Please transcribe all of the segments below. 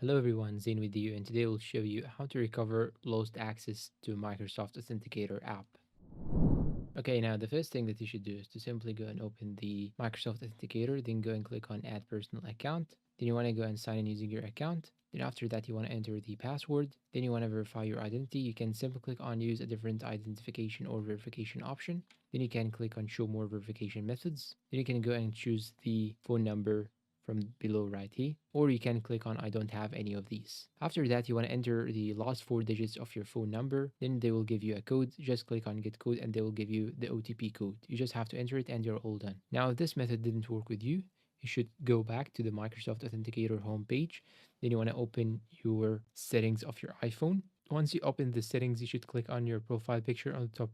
Hello everyone, Zane with you, and today we'll show you how to recover lost access to Microsoft Authenticator app. Okay, now the first thing that you should do is to simply go and open the Microsoft Authenticator, then go and click on Add Personal Account. Then you want to go and sign in using your account. Then after that, you want to enter the password. Then you want to verify your identity. You can simply click on Use a different identification or verification option. Then you can click on Show More verification methods. Then you can go and choose the phone number from below right here, or you can click on I don't have any of these. After that, you want to enter the last four digits of your phone number, then they will give you a code. Just click on get code and they will give you the OTP code. You just have to enter it and you're all done. Now, if this method didn't work with you, you should go back to the Microsoft Authenticator homepage. Then you want to open your settings of your iPhone. Once you open the settings, you should click on your profile picture on the top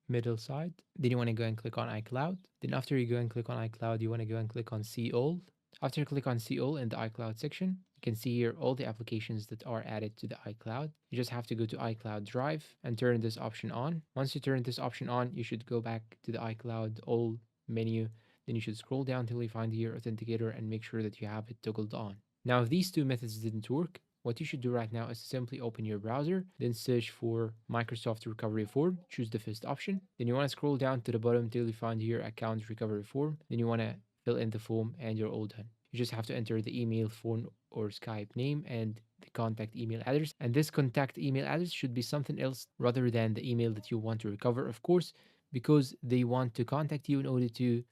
middle side. Then you want to go and click on iCloud. Then after you go and click on iCloud, you want to go and click on See All. After you click on See All in the iCloud section, you can see here all the applications that are added to the iCloud. You just have to go to iCloud Drive and turn this option on. Once you turn this option on, you should go back to the iCloud All menu. Then you should scroll down till you find your Authenticator and make sure that you have it toggled on. Now, if these two methods didn't work, what you should do right now is simply open your browser, then search for Microsoft Recovery Form, choose the first option. Then you want to scroll down to the bottom till you find your account recovery form. Then you want to fill in the form and you're all done. You just have to enter the email, phone, or Skype name and the contact email address. And this contact email address should be something else rather than the email that you want to recover, of course, because they want to contact you in order to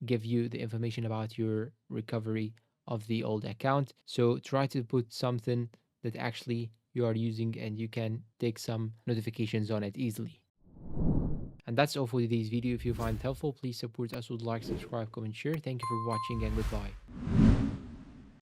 give you the information about your recovery of the old account. So try to put something that actually you are using and you can take some notifications on it easily. And that's all for today's video. If you find it helpful, please support us with like, subscribe, comment, share. Thank you for watching and goodbye.